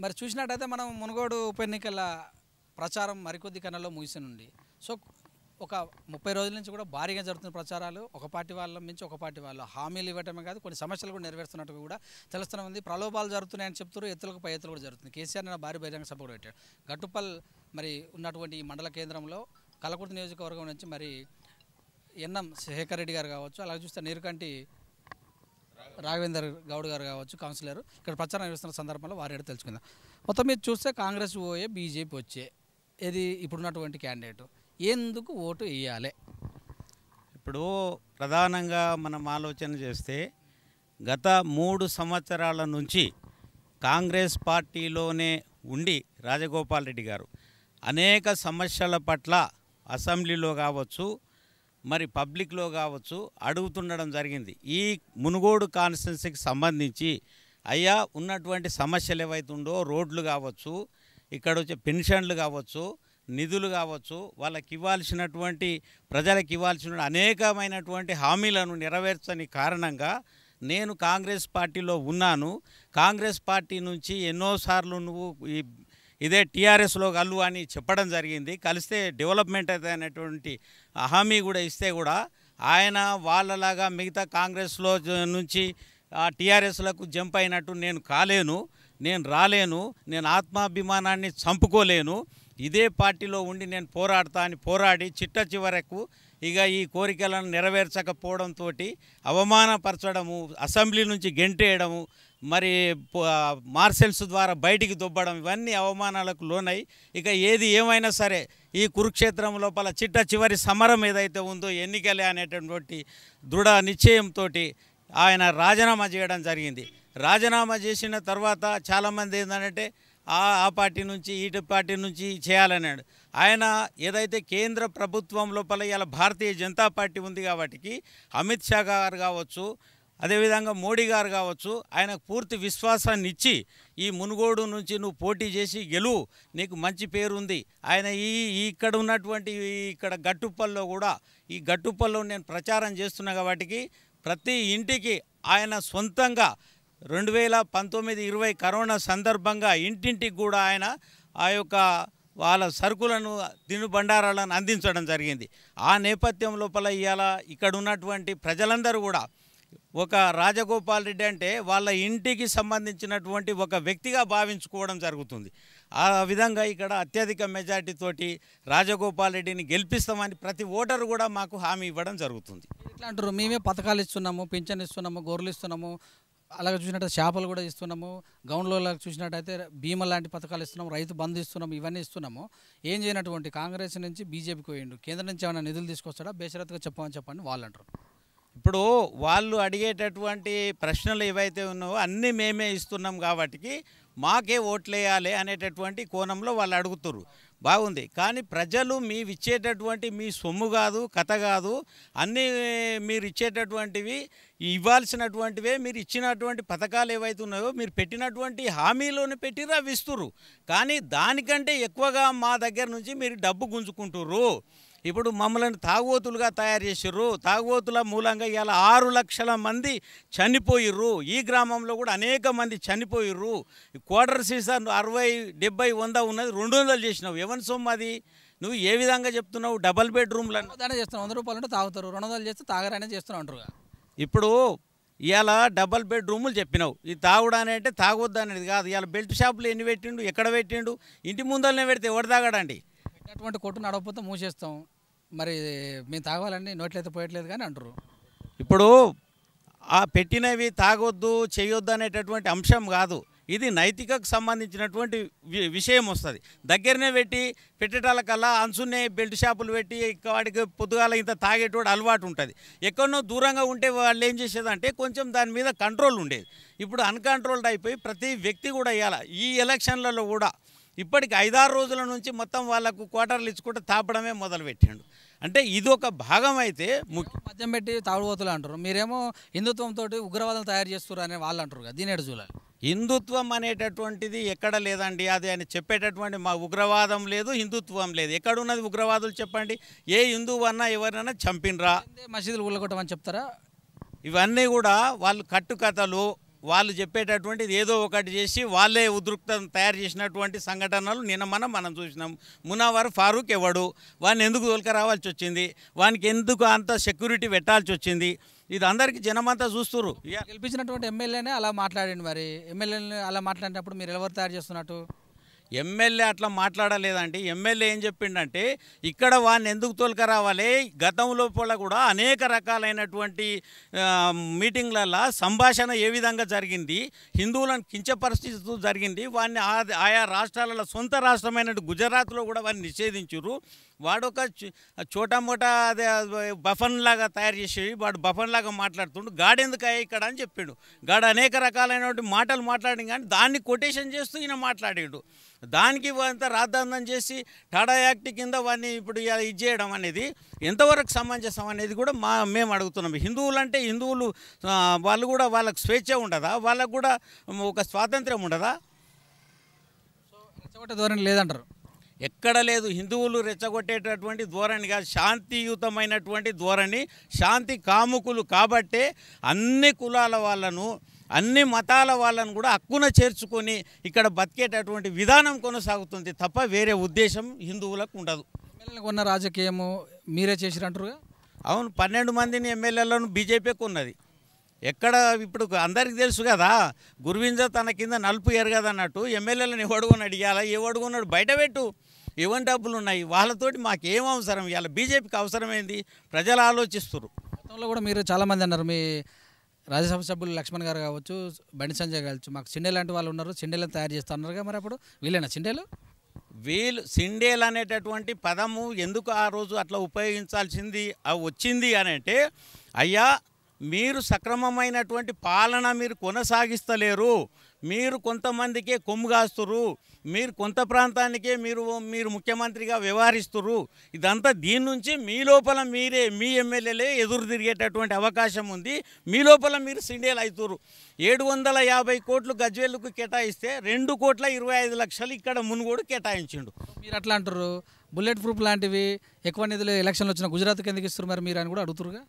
మరి చూసినట్టయితే మనం మునుగోడు ఉప ఎన్నికల ప్రచారం మరికొద్ది కన్నా ముగిసనుంది. సో ఒక 30 రోజుల నుంచి కూడా భారీగా జరుగుతున్న ప్రచారాలు ఒక పార్టీ వాళ్ళ నుంచి ఒక పార్టీ వాళ్ళు హామీలు ఇవ్వటమే కాదు కొన్ని సమస్యలు కూడా నెరవేరుస్తున్నట్టు కూడా తెలుస్తూనే ఉంది. ప్రలోభాలు జరుగుతున్నాయని చెప్తారు, ఎత్తులకు పై ఎత్తులు కూడా జరుగుతుంది. కేసీఆర్ నిన్న భారీ బహిరంగ సభ కూడా పెట్టాడు. గట్టుపల్ మరి ఉన్నటువంటి ఈ మండల కేంద్రంలో కలకుర్తి నియోజకవర్గం నుంచి మరి ఎన్ఎం శేఖర్ రెడ్డి గారు కావచ్చు, అలాగే చూస్తే నీరుకంటి రాఘవేందర్ గౌడ్ గారు కావచ్చు కౌన్సిలర్ ఇక్కడ ప్రచారం నిర్వహిస్తున్న సందర్భంలో వారి తెలుసుకుందాం. మొత్తం మీరు చూస్తే కాంగ్రెస్ పోయే బీజేపీ వచ్చే ఇది ఇప్పుడున్నటువంటి క్యాండిడేట్ ఎందుకు ఓటు వేయాలి? ఇప్పుడు ప్రధానంగా మనం ఆలోచన చేస్తే గత 3 సంవత్సరాల నుంచి కాంగ్రెస్ పార్టీలోనే ఉండి రాజగోపాల్ రెడ్డి గారు అనేక సమస్యల పట్ల అసెంబ్లీలో కావచ్చు మరి పబ్లిక్లో కావచ్చు అడుగుతుండడం జరిగింది. ఈ మునుగోడు కాన్స్టిట్యున్సీకి సంబంధించి అయ్యా ఉన్నటువంటి సమస్యలు ఏవైతుండో రోడ్లు కావచ్చు, ఇక్కడ వచ్చే పెన్షన్లు కావచ్చు, నిధులు కావచ్చు, వాళ్ళకి ఇవ్వాల్సినటువంటి ప్రజలకు ఇవ్వాల్సిన అనేకమైనటువంటి హామీలను నెరవేర్చని కారణంగా నేను కాంగ్రెస్ పార్టీలో ఉన్నాను. కాంగ్రెస్ పార్టీ నుంచి ఎన్నోసార్లు నువ్వు ఇదే టీఆర్ఎస్లో కలు అని చెప్పడం జరిగింది. కలిస్తే డెవలప్మెంట్ అయితే అనేటువంటి హామీ కూడా ఇస్తే కూడా ఆయన వాళ్ళలాగా మిగతా కాంగ్రెస్లో నుంచి టీఆర్ఎస్లకు జంప్ అయినట్టు నేను కాలేను, నేను రాలేను, నేను ఆత్మాభిమానాన్ని చంపుకోలేను, ఇదే పార్టీలో ఉండి నేను పోరాడతా అని పోరాడి చిట్ట చివరకు ఇక ఈ కోరికలను నెరవేర్చకపోవడంతో అవమానపరచడము, అసెంబ్లీ నుంచి గెంటేయడము, మరి మార్షల్స్ ద్వారా బయటికి దొబ్బడం, ఇవన్నీ అవమానాలకు లోనై ఇక ఏది ఏమైనా సరే ఈ కురుక్షేత్రం లోపల చిట్ట చివరి సమరం ఏదైతే ఉందో ఎన్నికలే అనేటటువంటి దృఢ నిశ్చయంతో ఆయన రాజీనామా చేయడం జరిగింది. రాజీనామా చేసిన తర్వాత చాలామంది ఏంటంటే ఆ పార్టీ నుంచి ఈ పార్టీ నుంచి చేయాలన్నాడు. ఆయన ఏదైతే కేంద్ర ప్రభుత్వం లోపల ఇలా భారతీయ జనతా పార్టీ ఉంది కాబట్టి అమిత్ షా గారు కావచ్చు, అదేవిధంగా మోడీ గారు కావచ్చు, ఆయనకు పూర్తి విశ్వాసాన్ని ఇచ్చి ఈ మునుగోడు నుంచి నువ్వు పోటీ చేసి గెలువు, నీకు మంచి పేరు ఉంది. ఆయన ఇక్కడ ఉన్నటువంటి ఇక్కడ గట్టుపల్లో కూడా ఈ గట్టుపల్లో నేను ప్రచారం చేస్తున్నా కాబట్టి ప్రతి ఇంటికి ఆయన సొంతంగా 2019-20 కరోనా సందర్భంగా ఇంటింటికి కూడా ఆయన ఆ యొక్క వాళ్ళ సరుకులను తినుబండారాలను అందించడం జరిగింది. ఆ నేపథ్యం లోపల ఇవాళ ఇక్కడ ఉన్నటువంటి ప్రజలందరూ కూడా ఒక రాజగోపాల్ రెడ్డి అంటే వాళ్ళ ఇంటికి సంబంధించినటువంటి ఒక వ్యక్తిగా భావించుకోవడం జరుగుతుంది. ఆ విధంగా ఇక్కడ అత్యధిక మెజార్టీతోటి రాజగోపాల్ రెడ్డిని గెలిపిస్తామని ప్రతి ఓటరు కూడా మాకు హామీ ఇవ్వడం జరుగుతుంది. ఎట్లా అంటారు? మేమే పథకాలు ఇస్తున్నాము, పింఛన్ ఇస్తున్నాము, గొర్రెలు ఇస్తున్నాము, అలాగే చూసినట్టయితే చేపలు కూడా ఇస్తున్నాము, గౌన్లో చూసినట్టయితే బీమా లాంటి పథకాలు ఇస్తున్నాము, రైతు బంధు ఇస్తున్నాము, ఇవన్నీ ఇస్తున్నాము. ఏం చేయనటువంటి కాంగ్రెస్ నుంచి బీజేపీకి పోయిండు, కేంద్రం నుంచి ఏమైనా నిధులు తీసుకొస్తాడా? బేషరత్గా చెప్పండి వాళ్ళు అంటారు. ఇప్పుడు వాళ్ళు అడిగేటటువంటి ప్రశ్నలు ఏవైతే ఉన్నావో అన్నీ మేమే ఇస్తున్నాం కాబట్టి మాకే ఓట్లేయాలి అనేటటువంటి కోణంలో వాళ్ళు అడుగుతున్నారు. బాగుంది, కానీ ప్రజలు ఇచ్చేటటువంటి మీ సొమ్ము కాదు, కథ కాదు, అన్నీ మీరు ఇచ్చేటటువంటివి ఇవ్వాల్సినటువంటివే. మీరు ఇచ్చినటువంటి పథకాలు ఏవైతే ఉన్నాయో మీరు పెట్టినటువంటి హామీలోనే పెట్టిర్రు, అవి ఇస్తుర్రు. కానీ దానికంటే ఎక్కువగా మా దగ్గర నుంచి మీరు డబ్బు గుంజుకుంటుర్రు. ఇప్పుడు మమ్మల్ని తాగుబోతులుగా తయారు చేసిర్రు. తాగుబోతుల మూలంగా ఇవాళ 6 లక్షల మంది చనిపోయిర్రు. ఈ గ్రామంలో కూడా అనేక మంది చనిపోయిర్రు. క్వార్టర్ సీజన్ 60, 70, 100 ఉన్నది 200 చేసినావు. ఎవరి సొమ్ము అది? నువ్వు ఏ విధంగా చెప్తున్నావు? డబల్ బెడ్రూమ్లను దానే చేస్తున్నావు. 100 రూపాయలు ఉంటే తాగుతారు, 200 చేస్తే తాగరానే చేస్తున్నావు అంటారుగా. ఇప్పుడు ఇవాళ డబల్ బెడ్రూములు చెప్పినావు. ఈ తాగుడాని అంటే తాగొద్దు అనేది కాదు. ఇవాళ బెల్ట్ షాపులు ఎన్ని పెట్టిండు, ఎక్కడ పెట్టిండు? ఇంటి ముందరనే పెడితే ఎవరు తాగడండి? అటువంటి కొట్టు నడవకపోతే మూసేస్తాం. మరి మేము తాగాలని నోట్లయితే పోయట్లేదు కానీ అంటారు. ఇప్పుడు ఆ పెట్టినవి తాగొద్దు చేయొద్దు అనేటటువంటి అంశం కాదు, ఇది నైతికకు సంబంధించినటువంటి విషయం వస్తుంది. దగ్గరనే పెట్టేటాలకల్లా అంచునే బెల్ట్ షాపులు పెట్టి వాడికి పొద్దుగాల ఇంత తాగేటోడు అలవాటు ఉంటుంది. ఎక్కడనో దూరంగా ఉంటే వాళ్ళు ఏం చేసేదంటే కొంచెం దాని మీద కంట్రోల్ ఉండేది. ఇప్పుడు అన్కంట్రోల్డ్ అయిపోయి ప్రతి వ్యక్తి కూడా ఇవ్వాలి. ఈ ఎలక్షన్లలో కూడా ఇప్పటికి 5-6 రోజుల నుంచి మొత్తం వాళ్ళకు క్వార్టర్లు ఇచ్చుకుంటే తాపడమే మొదలుపెట్టాడు. అంటే ఇది ఒక భాగం అయితే మద్యం పెట్టి తాగుబోతులు అంటారు, మీరేమో హిందుత్వంతో ఉగ్రవాదం తయారు చేస్తారు అని వాళ్ళు అంటారు కదా. దీని ఎటు చూడాలి? హిందుత్వం అనేటటువంటిది ఎక్కడ లేదండి. అది ఆయన చెప్పేటటువంటి మా ఉగ్రవాదం లేదు, హిందుత్వం లేదు. ఎక్కడున్నది ఉగ్రవాదులు చెప్పండి? ఏ హిందువు అన్నా ఎవరైనా చంపినరా? మసీదులు ఊళ్ళగొట్టమని చెప్తారా? ఇవన్నీ కూడా వాళ్ళు కట్టుకథలు, వాళ్ళు చెప్పేటటువంటిది ఏదో ఒకటి చేసి వాళ్ళే ఉద్రిక్తం తయారు చేసినటువంటి సంఘటనలు నిన్న మనం చూసినాం. మునవర్ ఫారూక్ ఎవడు, వాడిని ఎందుకు తోలుక రావాల్సి వచ్చింది, వానికి ఎందుకు అంత సెక్యూరిటీ పెట్టాల్సి వచ్చింది, ఇది అందరికీ జనమంతా చూస్తున్నారు. గెలిపించినటువంటి ఎమ్మెల్యేనే అలా మాట్లాడండి. మరి ఎమ్మెల్యేని అలా మాట్లాడినప్పుడు మీరు ఎవరు తయారు చేస్తున్నట్టు? ఎమ్మెల్యే అట్లా మాట్లాడలేదండి. ఎమ్మెల్యే ఏం చెప్పిండంటే ఇక్కడ వాడిని ఎందుకు తోలుక రావాలి, గతంలో కూడా అనేక రకాలైనటువంటి మీటింగ్లలో సంభాషణ ఏ విధంగా జరిగింది, హిందువులను కించపరిస్తూ జరిగింది, వాడిని ఆయా రాష్ట్రాలలో సొంత రాష్ట్రమైన గుజరాత్లో కూడా వాడిని నిషేధించారు. వాడు ఒక చోటామోటా అదే బఫన్ లాగా తయారు చేసి వాడు బఫన్ లాగా మాట్లాడుతుండు, గాడెందుకు ఇక్కడ అని చెప్పిండు. గాడు అనేక రకాలైనటువంటి మాటలు మాట్లాడి కానీ దాన్ని కొటేషన్ చేస్తూ ఈయన మాట్లాడాడు. దానికి అంతా రాద్ధాంతం చేసి టాడా యాక్ట్ కింద వాడిని ఇప్పుడు ఇది చేయడం అనేది ఎంతవరకు సమంజసం అనేది కూడా మేము అడుగుతున్నాం. హిందువులు అంటే హిందువులు వాళ్ళు కూడా వాళ్ళకు స్వేచ్ఛ ఉండదా, వాళ్ళకు కూడా ఒక స్వాతంత్ర్యం ఉండదా? రెచ్చగొట్టే ధోరణి లేదంటారు. ఎక్కడ లేదు. హిందువులు రెచ్చగొట్టేటటువంటి ధోరణి కాదు, శాంతియుతమైనటువంటి ధోరణి. శాంతి కాముకులు కాబట్టే అన్ని కులాల వాళ్ళను అన్ని మతాల వాళ్ళను కూడా హక్కున చేర్చుకొని ఇక్కడ బతికేటటువంటి విధానం కొనసాగుతుంది తప్ప వేరే ఉద్దేశం హిందువులకు ఉండదు. ఎమ్మెల్యేలకు ఉన్న రాజకీయము మీరే చేసిరంటారుగా? అవును, 12 మందిని ఎమ్మెల్యేలను బీజేపీకి ఉన్నది. ఎక్కడ ఇప్పుడు అందరికీ తెలుసు కదా, గురువింజ తన కింద నలుపు ఎరగదన్నట్టు ఎమ్మెల్యేలను ఎవడుకొని అడిగాలా, ఎవడుకున్నాడు బయట పెట్టు, ఎవరి డబ్బులు ఉన్నాయి వాళ్ళతోటి మాకేం అవసరం, ఇవాళ బీజేపీకి అవసరమైంది ప్రజలు ఆలోచిస్తారు. గతంలో కూడా మీరు చాలామంది అన్నారు, మీ రాజ్యసభ సభ్యులు లక్ష్మణ్ గారు కావచ్చు, బండి సంజయ్ కావచ్చు, మాకు సిండే లాంటి వాళ్ళు ఉన్నారు, సిండేలను తయారు చేస్తా అన్నారుగా, మరి అప్పుడు వీళ్ళేనా సిండేలు? సిండేలు అనేటటువంటి పదము ఎందుకు ఆ రోజు అట్లా ఉపయోగించాల్సింది వచ్చింది అని అంటే, అయ్యా మీరు సక్రమమైనటువంటి పాలన మీరు కొనసాగిస్తలేరు, మీరు కొంతమందికే కొమ్ము కాస్తురు, మీరు కొంత ప్రాంతానికే మీరు ముఖ్యమంత్రిగా వ్యవహరిస్తురు, ఇదంతా దీని నుంచి మీ లోపల మీరే మీ ఎమ్మెల్యేలే ఎదురు తిరిగేటటువంటి అవకాశం ఉంది, మీ లోపల మీరు సిండేలు అవుతురు. 750 కోట్లు గజ్వేలుకు కేటాయిస్తే 2,25,00,000 ఇక్కడ మునుగోడు కేటాయించిండు. మీరు అట్లా అంటారు. బుల్లెట్ ప్రూఫ్ లాంటివి ఎక్కువ నిధులు ఎలక్షన్లు వచ్చిన గుజరాత్కి ఎందుకు ఇస్తారు మరి మీరు అని కూడా అడుగుతురుగా?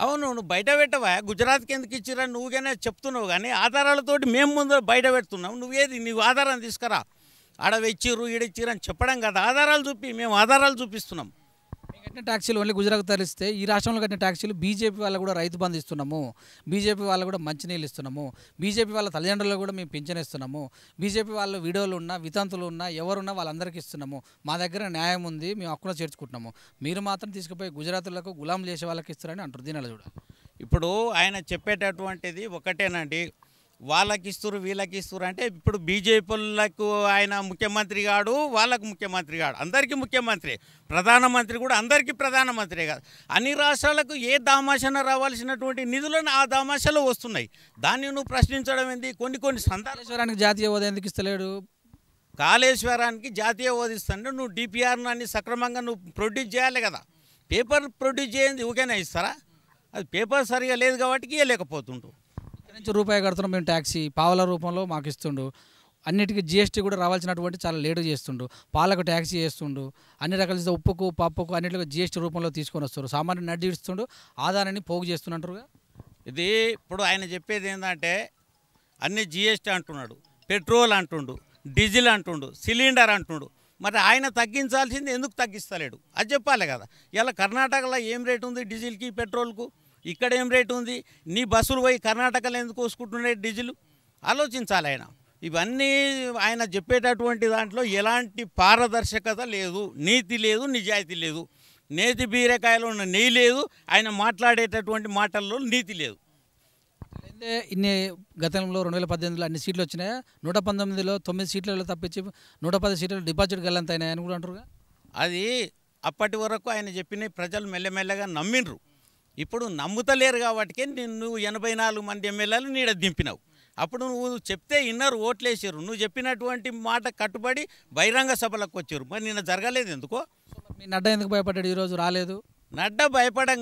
అవును, నువ్వు బయట పెట్టవా, గుజరాత్కి ఎందుకు ఇచ్చిరని నువ్వుగానే చెప్తున్నావు, కానీ ఆధారాలతోటి మేము ముందు బయట పెడుతున్నావు. నువ్వేది నువ్వు ఆధారం తీసుకురా, ఆడ ఇచ్చిర్రు ఈడిచ్చిర్రు అని చెప్పడం కదా, ఆధారాలు చూపి, మేము ఆధారాలు చూపిస్తున్నాం. మేము కట్టిన ట్యాక్సీలు ఓన్లీ గుజరాత్ తరలిస్తే ఈ రాష్ట్రంలో కట్టిన ట్యాక్సీలు బీజేపీ వాళ్ళకు కూడా రైతు బంధు ఇస్తున్నాము, బీజేపీ వాళ్ళకు కూడా మంచినీళ్ళు ఇస్తున్నాము, బీజేపీ వాళ్ళ తల్లిదండ్రులకు కూడా మేము పింఛన్ ఇస్తున్నాము, బీజేపీ వాళ్ళు వీడియోలు ఉన్నా వితంతులు ఉన్నా ఎవరున్నా వాళ్ళందరికీ ఇస్తున్నాము, మా దగ్గర న్యాయం ఉంది, మేము హక్కున చేర్చుకుంటున్నాము, మీరు మాత్రం తీసుకుపోయి గుజరాత్లకు గులాం చేసే వాళ్ళకి ఇస్తారని అంటారు. దీనిలో చూడ ఇప్పుడు ఆయన చెప్పేటటువంటిది ఒకటేనండి, వాళ్ళకి ఇస్తురు వీళ్ళకి ఇస్తురు అంటే, ఇప్పుడు బీజేపీలకు ఆయన ముఖ్యమంత్రి కాడు, వాళ్ళకు ముఖ్యమంత్రి కాడు, అందరికీ ముఖ్యమంత్రి, ప్రధానమంత్రి కూడా అందరికీ ప్రధానమంత్రి కాదు. అన్ని రాష్ట్రాలకు ఏ దామాషన రావాల్సినటువంటి నిధులను ఆ దామాషలో వస్తున్నాయి, దాన్ని నువ్వు ప్రశ్నించడం ఏంది? కొన్ని కాళేశ్వరానికి జాతీయ హోదా ఎందుకు ఇస్తలేడు? కాళేశ్వరానికి జాతీయ హోదా ఇస్తాను, నువ్వు డిపిఆర్ను అన్ని సక్రమంగా నువ్వు ప్రొడ్యూస్ చేయాలి కదా. పేపర్ ప్రొడ్యూస్ చేయండి ఊకేనా ఇస్తారా? అది పేపర్ సరిగా లేదు కాబట్టి ఇవ్వలేకపోతుండు. నుంచి రూపాయి కడుతున్నాం మేము ట్యాక్సీ, పావుల రూపంలో మాకు ఇస్తుండు, అన్నిటికీ జీఎస్టీ కూడా రావాల్సినటువంటి చాలా లేటు చేస్తుండు, పాలకు ట్యాక్సీ చేస్తుండు, అన్ని రకాల ఉప్పుకు పప్పుకు అన్నిటికీ జీఎస్టీ రూపంలో తీసుకొని వస్తారు, సామాన్యుని నడ్డి ఇస్తుండు, ఆదాయాన్ని పోగు చేస్తున్నట్టుగా. ఇది ఇప్పుడు ఆయన చెప్పేది ఏంటంటే, అన్ని జీఎస్టీ అంటున్నాడు, పెట్రోల్ అంటుండు, డీజిల్ అంటుండు, సిలిండర్ అంటుండు, మరి ఆయన తగ్గించాల్సింది ఎందుకు తగ్గిస్తలేడు అది చెప్పాలి కదా. ఇలా కర్ణాటకలో ఏం రేటు ఉంది డీజిల్కి పెట్రోల్కు, ఇక్కడ ఏం రేటు ఉంది, నీ బస్సులు పోయి కర్ణాటకలో ఎందుకు కోసుకుంటున్నాయి డీజిల్, ఆలోచించాలి ఆయన. ఇవన్నీ ఆయన చెప్పేటటువంటి దాంట్లో ఎలాంటి పారదర్శకత లేదు, నీతి లేదు, నిజాయితీ లేదు, నేతి బీరకాయలో ఉన్న నెయ్యి లేదు, ఆయన మాట్లాడేటటువంటి మాటల్లో నీతి లేదు. అయితే ఇన్ని గతంలో 2018లో అన్ని సీట్లు వచ్చినాయా, 119లో 9 సీట్లలో తప్పించి 110 సీట్లు డిపాజిట్ గల్లంత అయినాయని కూడా అంటారుగా. అది అప్పటి వరకు ఆయన చెప్పిన ప్రజలు మెల్లమెల్లగా నమ్మిండ్రు, ఇప్పుడు నమ్ముతలేరు కాబట్టి నువ్వు 84 మంది ఎమ్మెల్యేలు నీడ దింపినావు. అప్పుడు నువ్వు చెప్తే ఇన్నరు ఓట్లేసారు, నువ్వు చెప్పినటువంటి మాట కట్టుబడి బహిరంగ సభలకు వచ్చారు, మరి నిన్న జరగలేదు ఎందుకో. మీ నడ్డా ఎందుకు భయపడ్డాడు ఈరోజు రాలేదు? నడ్డా భయపడం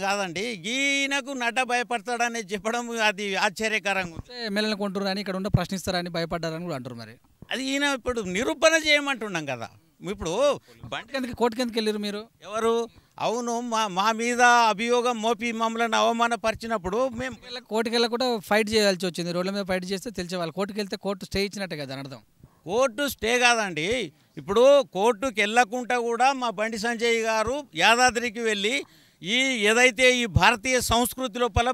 కాదండి, ఈయనకు నడ్డా భయపడతాడని చెప్పడం అది ఆశ్చర్యకరంగా ఉంది. ఎమ్మెల్యేలు కొంటారు అని ఇక్కడ ఉండే ప్రశ్నిస్తారని భయపడ్డారని కూడా అంటారు. మరి అది ఈయన ఇప్పుడు నిరూపణ చేయమంటున్నాం కదా. ఇప్పుడు కోర్టుకి ఎందుకు వెళ్ళారు మీరు? ఎవరు అవును, మా మీద అభియోగం మోపి మమ్మల్ని అవమానపరిచినప్పుడు మేము కోర్టుకెళ్ళ కూడా ఫైట్ చేయాల్సి వచ్చింది. రోడ్ల మీద ఫైట్ చేస్తే తెలిసేవాళ్ళు. కోర్టుకి వెళ్తే కోర్టు స్టే ఇచ్చినట్టే కదా అని అర్థం. కోర్టు స్టే కాదండి. ఇప్పుడు కోర్టుకి వెళ్ళకుండా కూడా మా బండి సంజయ్ గారు యాదాద్రికి వెళ్ళి ఏదైతే ఈ భారతీయ సంస్కృతి లోపల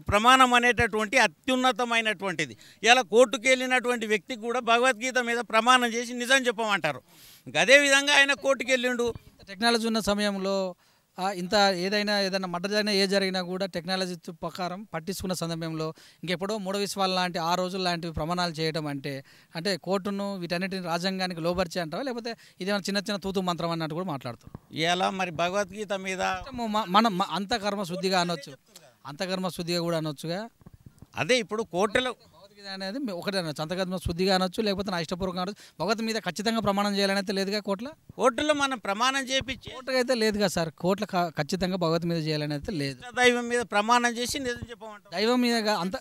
ప్రమాణం అనేటటువంటి అత్యున్నతమైనటువంటిది, ఇలా కోర్టుకు వెళ్ళినటువంటి వ్యక్తికి కూడా భగవద్గీత మీద ప్రమాణం చేసి నిజం చెప్పమంటారు. అదేవిధంగా ఆయన కోర్టుకు వెళ్ళిండు. టెక్నాలజీ ఉన్న సమయంలో ఇంత ఏదైనా మర్డర్ అయినా ఏ జరిగినా కూడా టెక్నాలజీ ప్రకారం పట్టించుకున్న సందర్భంలో ఇంకెప్పుడో మూడో విశ్వాల లాంటి ఆ రోజుల లాంటివి ప్రమాణాలు చేయడం అంటే కోర్టును వీటన్నిటిని రాజ్యాంగానికి లోబర్చే అంటారా, లేకపోతే ఇదేమైనా చిన్న చిన్న తూతు మంత్రం అన్నట్టు కూడా మాట్లాడుతారు? ఇలా మరి భగవద్గీత మీద మనం అంతకర్మ శుద్ధిగా అనొచ్చు, అంతకర్మ శుద్ధిగా కూడా అనొచ్చుగా. అదే ఇప్పుడు కోర్టులో అనేది ఒకటే అనొచ్చు, అంతకర్మ శుద్ధిగా అనొచ్చు, లేకపోతే నా ఇష్టపూర్వకంగా అనొచ్చు. భగవత్ మీద ఖచ్చితంగా ప్రమాణం చేయాలని అయితే లేదుగా కోర్టులో మనం ప్రమాణం చేయించి కోర్టుకు అయితే లేదుగా సార్. కోర్టులో ఖచ్చితంగా భగవత్ మీద చేయాలని అయితే లేదు. దైవం మీద ప్రమాణం చేసి నిజం చెప్పమంటారు. దైవం మీద అంత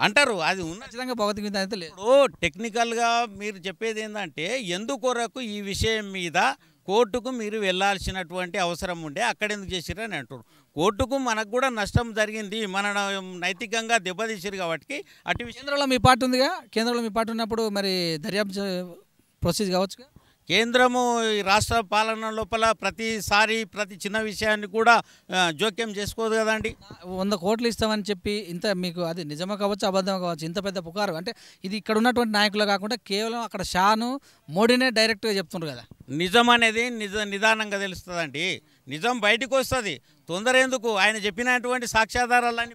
అంటారు అది ఉన్న ఖచ్చితంగా భగవత్ మీద అయితే లేదు. ఇప్పుడు టెక్నికల్గా మీరు చెప్పేది ఏంటంటే ఎందుకొరకు ఈ విషయం మీద కోర్టుకు మీరు వెళ్ళాల్సినటువంటి అవసరం ఉండే అక్కడ ఎందుకు చేసిర్రు అని అంటారు. కోర్టుకు మనకు కూడా నష్టం జరిగింది, మన నైతికంగా దెబ్బతీసిరు కాబట్టి అటు కేంద్రంలో మీ పార్టీ ఉందిగా. కేంద్రంలో మీ పార్టీ ఉన్నప్పుడు మరి దర్యాప్తు ప్రొసీజ్ కావచ్చుగా. కేంద్రము ఈ రాష్ట్ర పాలన లోపల ప్రతిసారి ప్రతి చిన్న విషయాన్ని కూడా జోక్యం చేసుకోదు కదండి. 100 కోట్లు ఇస్తామని చెప్పి ఇంత మీకు అది నిజమే కావచ్చు అబద్ధమే కావచ్చు, ఇంత పెద్ద పుకారు అంటే ఇది ఇక్కడ ఉన్నటువంటి నాయకులు కాకుండా కేవలం అక్కడ షాను మోడీనే డైరెక్ట్గా చెప్తున్నారు కదా. నిజం అనేది నిదానంగా తెలుస్తుందండి. నిజం బయటకు వస్తుంది, తొందర ఎందుకు? ఆయన చెప్పినటువంటి సాక్ష్యాధారాలన్నీ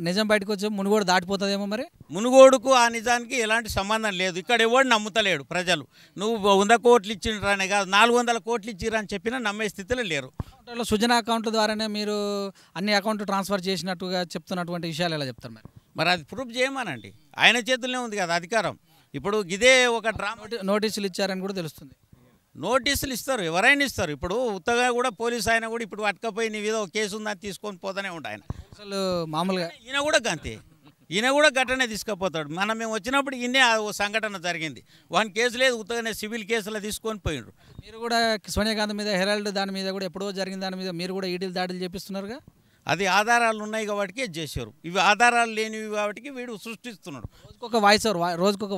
నిజం బయటకు వచ్చి మునుగోడు దాటిపోతుందేమో. మరి మునుగోడుకు ఆ నిజానికి ఎలాంటి సంబంధం లేదు. ఇక్కడ ఎవడు నమ్ముతలేడు ప్రజలు. నువ్వు 100 కోట్లు ఇచ్చిండ్రానే కాదు 400 కోట్లు ఇచ్చిరని చెప్పినా నమ్మే స్థితిలో లేరు. సుజన అకౌంట్ ద్వారానే మీరు అన్ని అకౌంట్ ట్రాన్స్ఫర్ చేసినట్టుగా చెప్తున్నటువంటి విషయాలు ఎలా చెప్తారు? మరి అది ప్రూఫ్ చేయమనండి. ఆయన చేతుల్లోనే ఉంది కదా అధికారం. ఇప్పుడు ఇదే ఒక నోటీసులు ఇచ్చారని కూడా తెలుస్తుంది. నోటీసులు ఇస్తారు, ఎవరైనా ఇస్తారు. ఇప్పుడు ఉత్తగా కూడా పోలీసు ఆయన కూడా ఇప్పుడు పట్టుకపోయి నీ మీద ఒక కేసు ఉందని తీసుకొని పోతూనే ఉంటాయి ఆయన. అసలు మామూలుగా ఈయన కూడా అంతే, ఈయన కూడా గట్టనే తీసుకుపోతాడు. మేము వచ్చినప్పుడు ఈయనే ఓ సంఘటన జరిగింది, వాని కేసు లేదు, ఉత్తగానే సివిల్ కేసులో తీసుకొని పోయినరు. మీరు కూడా సోనియా గాంధీ మీద హెరాల్డ్ దాని మీద కూడా ఎప్పుడో జరిగిన దాని మీద మీరు కూడా ఈడీలు దాడులు చేపిస్తున్నారుగా. అది ఆధారాలు ఉన్నాయి కాబట్టి చేశారు. ఇవి ఆధారాలు లేనివి కాబట్టి వీడు సృష్టిస్తున్నాడు. రోజుకొక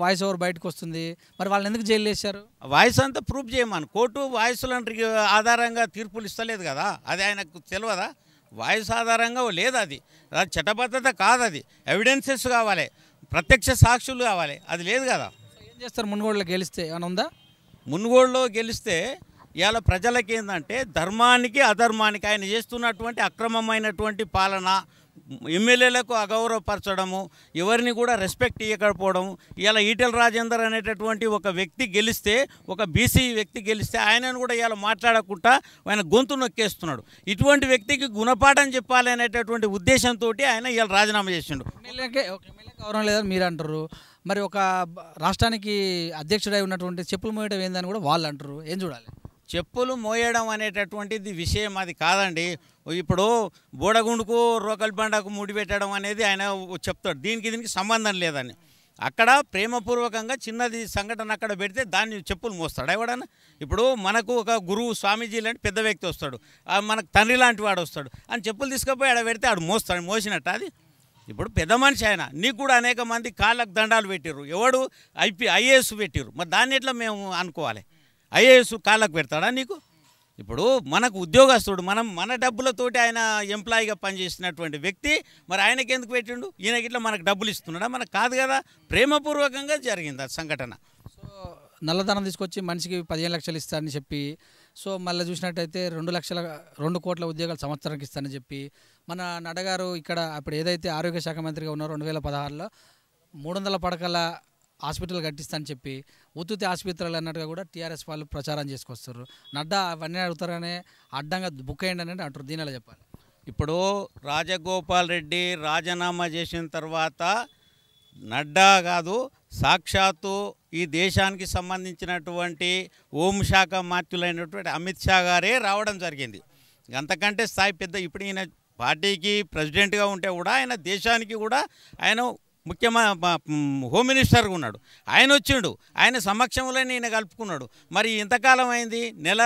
వాయిస్ ఓవర్ బయటకు వస్తుంది. మరి వాళ్ళని ఎందుకు జైలు వేశారు? వాయిస్ అంతా ప్రూఫ్ చేయమని కోర్టు వాయిస్లను ఆధారంగా తీర్పులు ఇస్తలేదు కదా. అది ఆయనకు తెలియదా? వాయిస్ ఆధారంగా లేదు, అది చట్టబద్ధత కాదు. అది ఎవిడెన్సెస్ కావాలి, ప్రత్యక్ష సాక్షులు కావాలి, అది లేదు కదా. ఏం చేస్తారు మునుగోడులో గెలిస్తే? ఏమైనా ఉందా? మునుగోడులో గెలిస్తే ఇవాళ ప్రజలకి ఏంటంటే ధర్మానికి అధర్మానికి ఆయన చేస్తున్నటువంటి అక్రమమైనటువంటి పాలన, ఎమ్మెల్యేలకు అగౌరవపరచడము, ఎవరిని కూడా రెస్పెక్ట్ ఇవ్వకపోవడము. ఇవాళ ఈటెల రాజేందర్ అనేటటువంటి ఒక వ్యక్తి గెలిస్తే, ఒక బీసీ వ్యక్తి గెలిస్తే ఆయనను కూడా ఇవాళ మాట్లాడకుండా ఆయన గొంతు నొక్కేస్తున్నాడు. ఇటువంటి వ్యక్తికి గుణపాఠం చెప్పాలి అనేటటువంటి ఉద్దేశంతో ఆయన ఇవాళ రాజీనామా చేసిండు. ఎమ్మెల్యేకే గౌరవం లేదని మీరు అంటారు. మరి ఒక రాష్ట్రానికి అధ్యక్షుడై ఉన్నటువంటి చెప్పులు మోయడం ఏందని కూడా వాళ్ళు అంటారు. ఏం చూడాలి? చెప్పులు మోయడం అనేటటువంటిది విషయం అది కాదండి. ఇప్పుడు బోడగుండుకు రోకల్ బండకు ముడిపెట్టడం అనేది ఆయన చెప్తాడు, దీనికి సంబంధం లేదని. అక్కడ ప్రేమపూర్వకంగా చిన్నది సంఘటన అక్కడ పెడితే దాన్ని చెప్పులు మోస్తాడు ఎవడన్నా? ఇప్పుడు మనకు ఒక గురువు స్వామీజీ లాంటి పెద్ద వ్యక్తి వస్తాడు, మనకు తండ్రి లాంటి వాడు వస్తాడు అని చెప్పులు తీసుకుపోయి ఆడ పెడితే ఆడు మోస్తాడు, మోసినట్టు అది. ఇప్పుడు పెద్ద మనిషి ఆయన, నీకు కూడా అనేక మంది కాళ్ళకు దండాలు పెట్టిర్రు, ఎవడు ఐఏఎస్ పెట్టిర్రు, మరి దాన్ని ఎట్లా మేము అనుకోవాలి? ఐఏఎస్ కాళ్ళకు పెడతాడా నీకు? ఇప్పుడు మనకు ఉద్యోగస్తుడు, మన డబ్బులతోటి ఆయన ఎంప్లాయీగా పనిచేసినటువంటి వ్యక్తి, మరి ఆయనకి ఎందుకు పెట్టిండు? ఈయనకి ఇట్లా మనకు డబ్బులు ఇస్తున్నాడా? మనకు కాదు కదా, ప్రేమపూర్వకంగా జరిగింది ఆ సంఘటన. సో నల్లధనం తీసుకొచ్చి మనిషికి 15 లక్షలు ఇస్తారని చెప్పి, సో మళ్ళీ చూసినట్టయితే 2 కోట్ల ఉద్యోగాలు సంవత్సరానికి ఇస్తారని చెప్పి మన నడగారు ఇక్కడ అప్పుడు ఏదైతే ఆరోగ్య శాఖ మంత్రిగా ఉన్నారో 2016లో 300 పడకల హాస్పిటల్ కట్టిస్తానని చెప్పి ఉత్తుతి ఆసుపత్రులు అన్నట్టుగా కూడా టీఆర్ఎస్ వాళ్ళు ప్రచారం చేసుకొస్తారు. నడ్డా అవన్నీ అడుగుతారనే అడ్డంగా బుక్ అయ్యండి అని అంటారు. దీని ఎలా చెప్పాలి? ఇప్పుడు రాజగోపాల్ రెడ్డి రాజీనామా చేసిన తర్వాత నడ్డా కాదు, సాక్షాత్తు ఈ దేశానికి సంబంధించినటువంటి హోంశాఖ మంత్రులైనటువంటి అమిత్ షా గారే రావడం జరిగింది. అంతకంటే స్థాయి పెద్ద. ఇప్పుడు ఈయన పార్టీకి ప్రెసిడెంట్గా ఉంటే కూడా ఆయన దేశానికి కూడా ఆయన హోమ్ మినిస్టర్గా ఉన్నాడు. ఆయన వచ్చిండు, ఆయన సమక్షంలోనే ఈయన కలుపుకున్నాడు. మరి ఇంతకాలం అయింది, నెల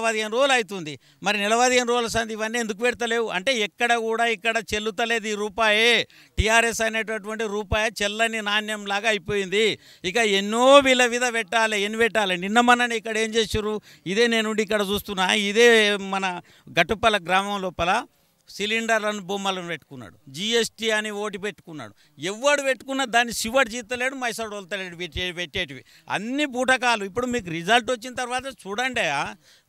15 రోజులు అవుతుంది. మరి 15 రోజుల సంది ఇవన్నీ ఎందుకు పెడతలేవు అంటే ఎక్కడ కూడా ఇక్కడ చెల్లుతలేదు ఈ రూపాయే. టీఆర్ఎస్ అనేటటువంటి రూపాయి చెల్లని నాణ్యంలాగా అయిపోయింది. ఇక ఎన్నో విధ పెట్టాలి, ఎన్ని పెట్టాలి. నిన్న మనని ఇక్కడ ఏం చేసారు, ఇదే నేను ఇక్కడ చూస్తున్నా, ఇదే మన గట్టుపల్ల గ్రామం లోపల సిలిండర్లను బొమ్మలను పెట్టుకున్నాడు, జిఎస్టీ అని ఓటు పెట్టుకున్నాడు. ఎవడు పెట్టుకున్నా దాన్ని శివుడు జీతలేడు, మైసడు వదులుతలేడు పెట్టేటివి అన్ని బూటకాలు. ఇప్పుడు మీకు రిజల్ట్ వచ్చిన తర్వాత చూడండి,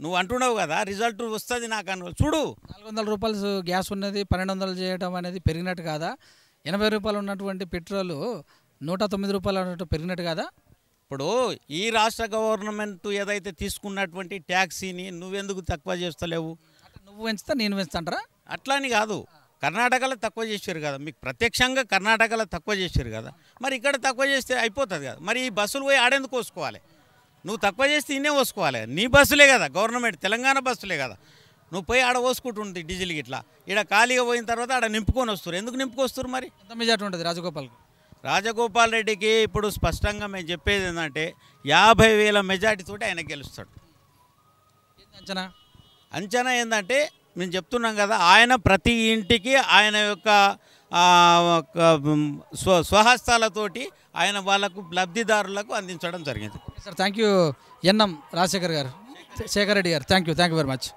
నువ్వు అంటున్నావు కదా రిజల్ట్ వస్తుంది నాకు అను చూడు. 400 రూపాయలు గ్యాస్ ఉన్నది 1200 చేయడం అనేది పెరిగినట్టు కాదా? 80 రూపాయలు ఉన్నటువంటి పెట్రోలు 109 రూపాయలు అన్నట్టు పెరిగినట్టు కాదా? ఇప్పుడు ఈ రాష్ట్ర గవర్నమెంట్ ఏదైతే తీసుకున్నటువంటి ట్యాక్సీని నువ్వెందుకు తక్కువ చేస్తలేవు? నువ్వు పెంచుతా నేను పెంచుతా అంటారా? అట్లా అని కాదు, కర్ణాటకలో తక్కువ చేశారు కదా, మీకు ప్రత్యక్షంగా కర్ణాటకలో తక్కువ చేశారు కదా, మరి ఇక్కడ తక్కువ చేస్తే అయిపోతుంది కదా. మరి ఈ బస్సులు పోయి ఆడేందుకు కోసుకోవాలి? నువ్వు తక్కువ చేస్తే ఇన్నే కోసుకోవాలి. నీ బస్సులే కదా, గవర్నమెంట్ తెలంగాణ బస్సులే కదా. నువ్వు పోయి ఆడ పోసుకుంటుంది డీజిల్ ఇట్లా, ఇక్కడ ఖాళీగా పోయిన తర్వాత ఆడ నింపుకొని వస్తారు. ఎందుకు నింపుకొస్తారు? మరి ఎంత మెజార్టీ ఉంటుంది రాజగోపాల్కు? రాజగోపాల్ రెడ్డికి ఇప్పుడు స్పష్టంగా మేము చెప్పేది ఏంటంటే 50,000 మెజార్టీతోటి ఆయన గెలుస్తాడు. అంచనా అంచనా ఏంటంటే మేము చెప్తున్నాం కదా, ఆయన ప్రతి ఇంటికి ఆయన యొక్క స్వహస్తాలతోటి ఆయన వాళ్ళకు లబ్ధిదారులకు అందించడం జరిగింది. Sir thank you. NM Rajasekhar గారు, శేఖర్ రెడ్డి గారు, థ్యాంక్ యూ వెరీ మచ్.